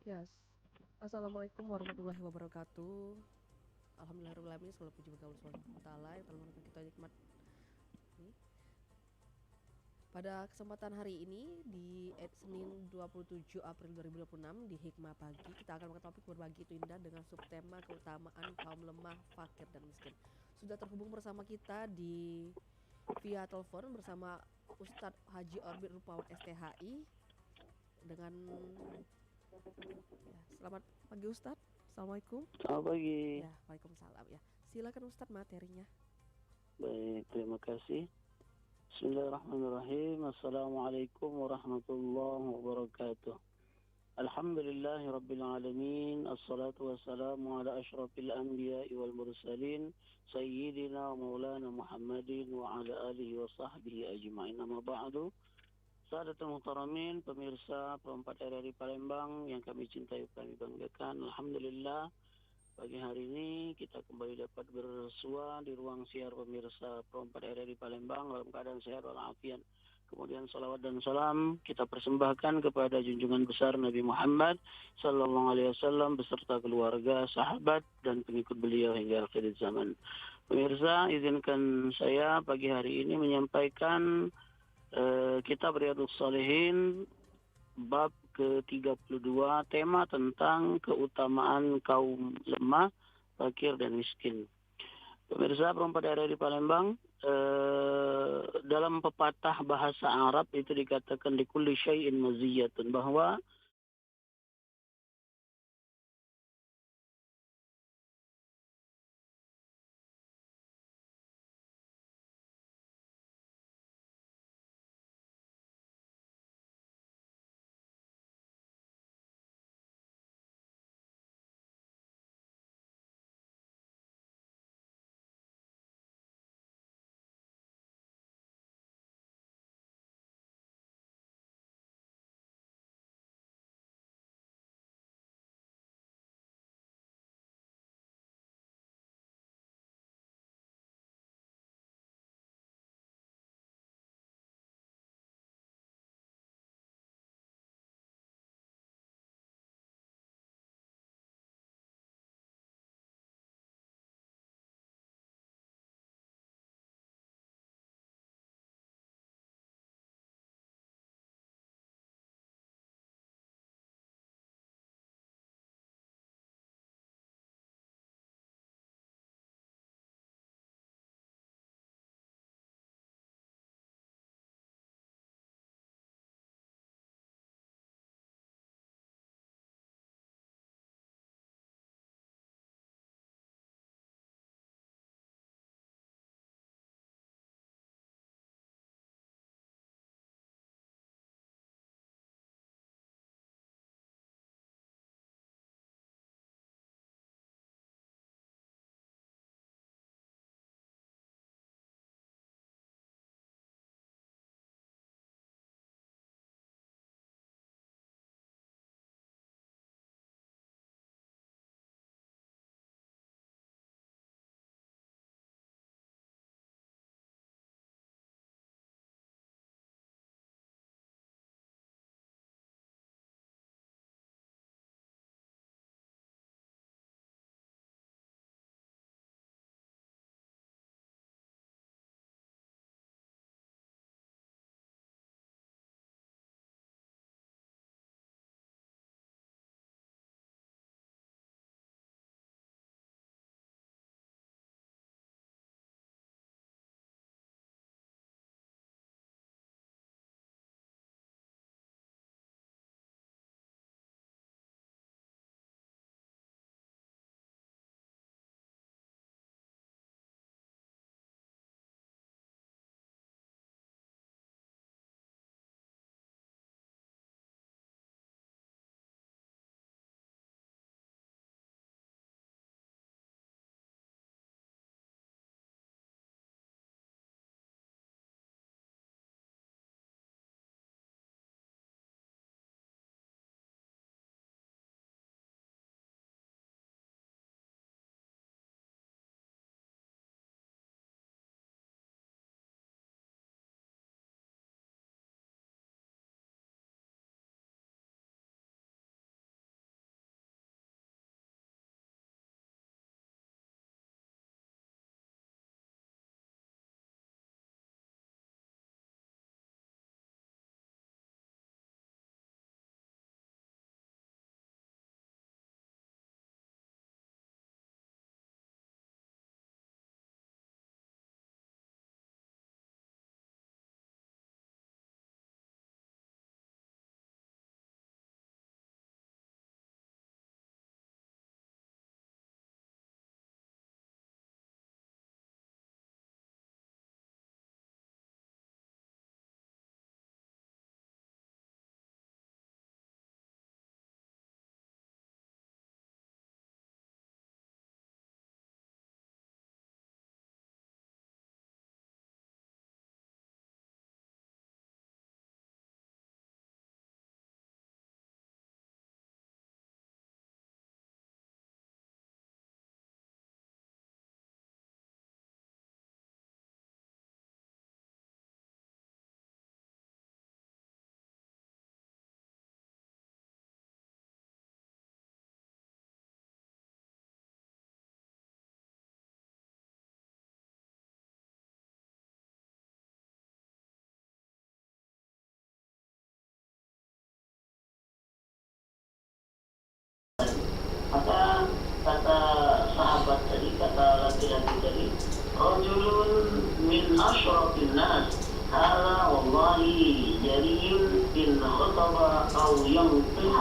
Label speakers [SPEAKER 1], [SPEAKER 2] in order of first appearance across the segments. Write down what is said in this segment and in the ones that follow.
[SPEAKER 1] Yes. Assalamualaikum warahmatullahi wabarakatuh. Alhamdulillahirobbilalamin, segala puji bagi Allah Subhanahu wa taala yang telah memberikan kita nikmat ini. Pada kesempatan hari ini di Senin 27 April 2026 di Hikmah Pagi kita akan mengangkat topik berbagi itu indah dengan subtema keutamaan kaum lemah, fakir dan miskin. Sudah terhubung bersama kita di via telepon bersama Ustadz Haji Orbit Rupawan STHI dengan selamat pagi Ustadz. Assalamualaikum.
[SPEAKER 2] Selamat pagi.
[SPEAKER 1] Ya, waalaikumsalam ya. Silakan Ustadz materinya.
[SPEAKER 2] Baik, terima kasih. Bismillahirrahmanirrahim. Assalamualaikum warahmatullahi wabarakatuh. Alhamdulillahi rabbil alamin. Assalatu wassalamu ala asyrafil anbiya'i wal mursalin. Sayyidina wa maulana Muhammadin wa ala alihi wa sahbihi ajma'in. Amma ba'du. Sadatul muhtaramin, pemirsa Perempat RRI Palembang yang kami cintai, kami banggakan. Alhamdulillah, pagi hari ini kita kembali dapat bersua di ruang siar pemirsa Perempat RRI Palembang dalam keadaan sehat walafiat. Kemudian salawat dan salam kita persembahkan kepada junjungan besar Nabi Muhammad Sallallahu Alaihi Wasallam beserta keluarga, sahabat dan pengikut beliau hingga akhir zaman. Pemirsa, izinkan saya pagi hari ini menyampaikan kitab Riyadhus Shalihin bab ke-32, tema tentang keutamaan kaum lemah, fakir dan miskin. Pemirsa Perempat daerah di Palembang, dalam pepatah bahasa Arab itu dikatakan di kulli syai'in maziyatun, bahwa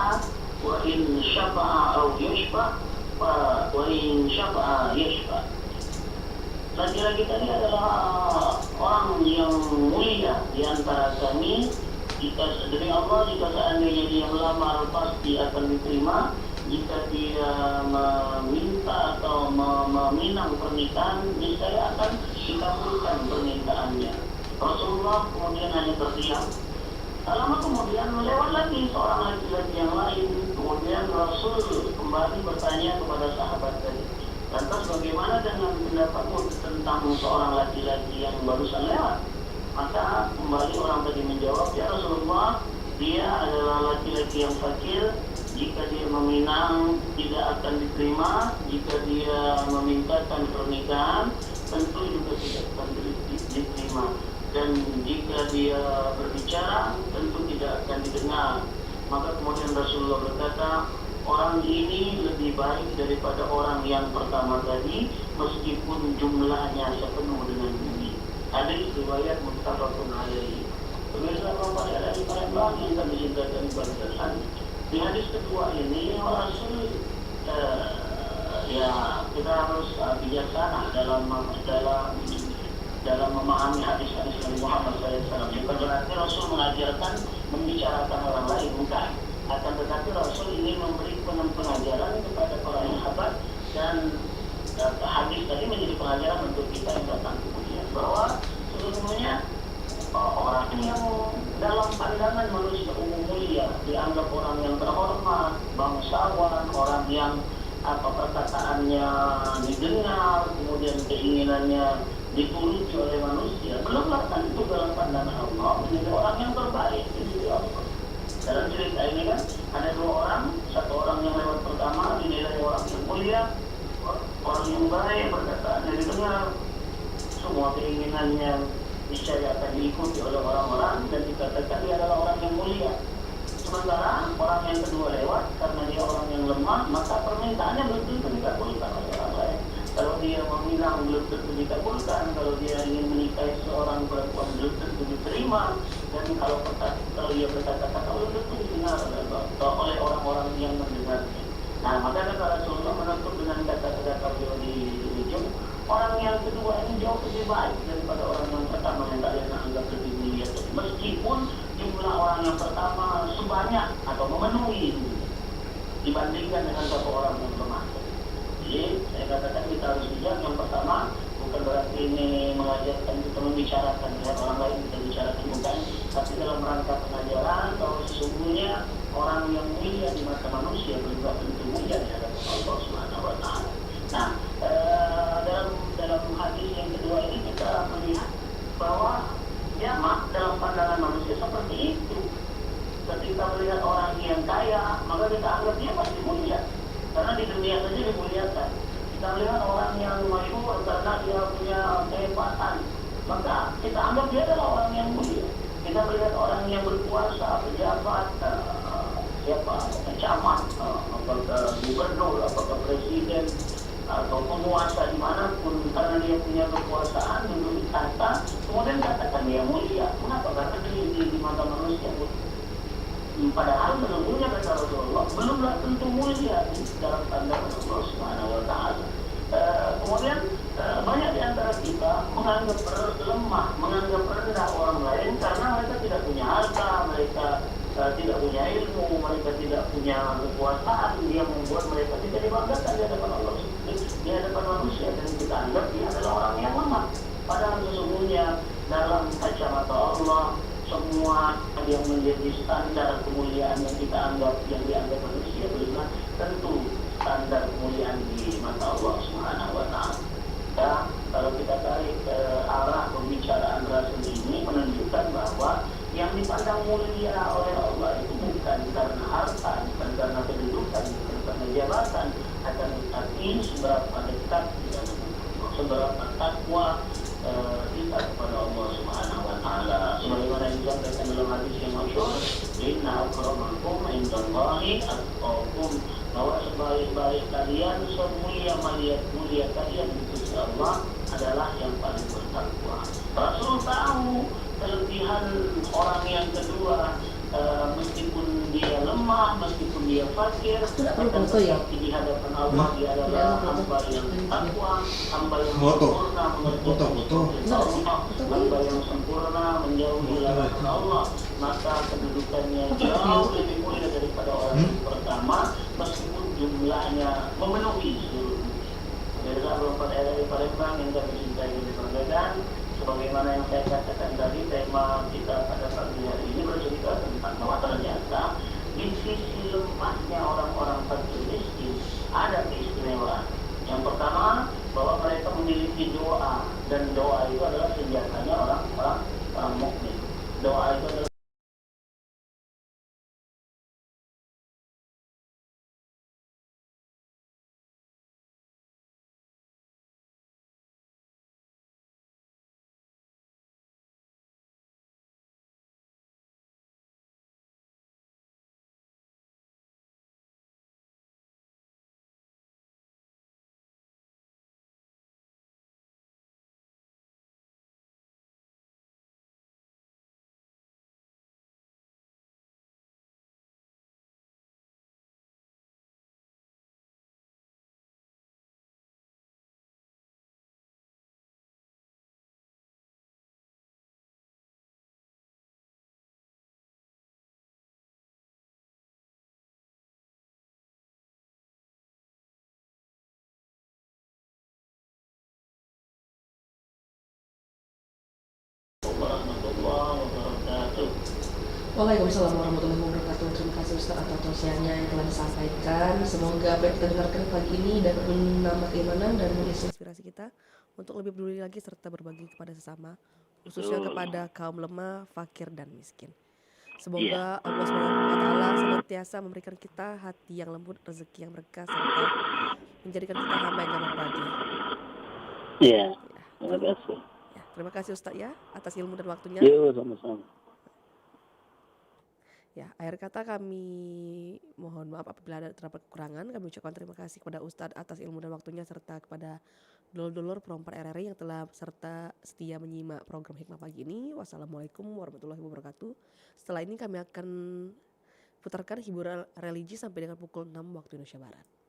[SPEAKER 2] syafa'a wa in syafa'a au yashfa' wa in syafa'a yashfa'. Laki-laki tadi adalah orang yang mulia di antara kami. Jika demi Allah, jika seandainya dia melamar pasti akan diterima. Jika dia meminta atau meminang pernikahan, niscaya akan dikabulkan permintaannya. Rasulullah kemudian hanya terdiam. Lama kemudian lewat lagi seorang laki-laki yang lain. Kemudian Rasul kembali bertanya kepada sahabat tadi, lantas bagaimana dengan pendapatmu tentang seorang laki-laki yang barusan lewat? Maka kembali orang tadi menjawab, ya Rasulullah, dia adalah laki-laki yang fakir. Jika dia meminang tidak akan diterima. Jika dia memintakan pernikahan tentu juga tidak akan diterima. Dan jika dia berbicara tentu tidak akan didengar. Maka kemudian Rasulullah berkata, orang ini lebih baik daripada orang yang pertama tadi, meskipun jumlahnya sepenuh dengan bumi. Hadis riwayat muttafaqun alaihi. Pemirsa pada dari Palembang yang kami cintai dan banggakan, di hadis kedua ini Rasul ya kita harus bijaksana dalam memahami hadis-hadis Nabi Muhammad SAW. Bukan berarti Rasul mengajarkan membicarakan orang lain, bukan. Akan tetapi Rasul ingin memberi pengajaran kepada para sahabat, dan hadis tadi menjadi pengajaran untuk kita yang datang kemudian, bahwa sesungguhnya orang yang dalam pandangan manusia umum mulia dianggap orang yang terhormat, bangsawan, orang yang perkataannya didengar, kemudian keinginannya dituruti oleh manusia, belumlah tentu dalam pandangan Allah menjadi orang yang terbaik di sisi Allah. Dalam cerita ini kan ada dua orang, satu orang yang lewat pertama dinilai orang yang mulia, orang yang baik, perkataannya didengar, semua keinginannya niscaya akan diikuti oleh orang-orang dan dikatakan dia adalah orang yang mulia. Sementara orang yang kedua lewat, karena dia orang yang lemah, maka permintaannya belum tentu dikabulkan oleh orang lain. Kalau dia meminang belum tentu dikabulkan, kalau dia ingin menikahi seorang perempuan belum tentu diterima, dan kalau dia berkata-kata belum tentu didengar oleh orang-orang yang mendengar. Nah, maka kata Rasulullah menutup dengan kata-kata beliau di ujung, orang yang kedua ini jauh lebih baik daripada orang yang pertama yang kalian anggap lebih mulia. Meskipun jumlah orang yang pertama sebanyak atau memenuhi dibandingkan dengan satu orang yang lemah. Jadi saya katakan kita harus bijak. Yang pertama, bukan berarti ini mengajarkan kita membicarakan dengan orang lain, kita bicarakan bukan, tapi dalam rangka pengajaran bahwa sesungguhnya orang yang mulia di mata manusia juga tentu mulia di hadapan Allah Subhanahu wa Ta'ala. Nah, dalam hadis yang kedua ini kita melihat bahwa dalam pandangan manusia seperti itu. Ketika melihat orang yang kaya, maka kita anggap dia pasti mulia, karena di dunia saja dimuliakan. Kita melihat orang yang masyhur karena dia punya kehebatan, maka kita anggap dia adalah orang yang mulia. Kita melihat orang yang berkuasa, pejabat, camat, apakah gubernur, apakah presiden, atau penguasa dimanapun, karena dia punya kekuasaan, duduk di tahta, kemudian katakan dia mulia. Kenapa? Karena di mata manusia. Padahal sesungguhnya kata Rasulullah belumlah tentu mulia dalam pandangan Allah Subhanahu wa Ta'ala. Kemudian banyak di antara kita menganggap lemah, menganggap rendah orang lain karena mereka tidak punya harta, mereka tidak punya ilmu, mereka tidak punya kekuasaan. Dia membuat mereka tidak dibanggakan di hadapan Allah, di hadapan manusia, dan kita anggap dia adalah orang yang lemah. Padahal sesungguhnya dalam kacamata Allah semua yang menjadi standar kemuliaan yang kita anggap, yang dianggap manusia, belum tentu standar kemuliaan di mata Allah Subhanahu wa Ta'ala. Ya, kalau kita tarik ke arah pembicaraan Rasul ini menunjukkan bahwa yang dipandang mulia oleh Allah itu bukan karena harta, bukan karena kedudukan, bukan karena jabatan, akan tetapi seberapa dekat kita, seberapa takwa kita kepada Allah Subhanahu wa Ta'ala. Sebagaimana disampaikan dalam hadis yang masyhur, inna akramakum indallahi atqakum, bahwa sebaik-baik kalian, semulia kalian di sisi Allah adalah yang paling bertakwa. Rasul tahu kelebihan orang yang kedua, meskipun dia dia lemah, meskipun dia fakir, akan tetapi di hadapan Allah dia adalah hamba yang takwa, hamba yang sempurna mengerjakan Allah, hamba yang sempurna menjauhi larangan Allah, maka kedudukannya jauh lebih mulia daripada orang yang pertama, meskipun jumlahnya memenuhi seluruh. Pemirsa Bapak RRI Palembang yang kami cintai di Perbedaan, sebagaimana yang saya katakan tadi, tema kita pada pagi hari ini bercerita tentang bahwa ternyata di sisi lemahnya orang-orang fakir miskin ada keistimewaan. Yang pertama, bahwa mereka memiliki doa, dan doa itu adalah senjatanya orang-orang mukmin. Doa itu adalah warahmatullahi wabarakatuh.
[SPEAKER 1] Waalaikumsalam warahmatullahi wabarakatuh. Terima kasih Ustaz atas tausiahnya yang telah disampaikan. Semoga apa yang kita dengarkan pagi ini dapat menambah keimanan dan mengisi inspirasi kita untuk lebih peduli lagi serta berbagi kepada sesama, khususnya kepada kaum lemah, fakir dan miskin. Semoga Allah SWT senantiasa memberikan kita hati yang lembut, rezeki yang berkah, serta menjadikan kita hamba yang gampang berbagi.
[SPEAKER 2] Iya, terima kasih.
[SPEAKER 1] Terima kasih Ustaz ya atas ilmu dan waktunya.
[SPEAKER 2] Yuk, sama-sama.
[SPEAKER 1] Ya, akhir kata kami mohon maaf apabila ada terdapat kekurangan. Kami ucapkan terima kasih kepada Ustadz atas ilmu dan waktunya, serta kepada dulur-dulur perompak RRI yang telah serta setia menyimak program Hikmah Pagi ini. Wassalamualaikum warahmatullahi wabarakatuh. Setelah ini kami akan putarkan hiburan religi sampai dengan pukul 6 waktu Indonesia Barat.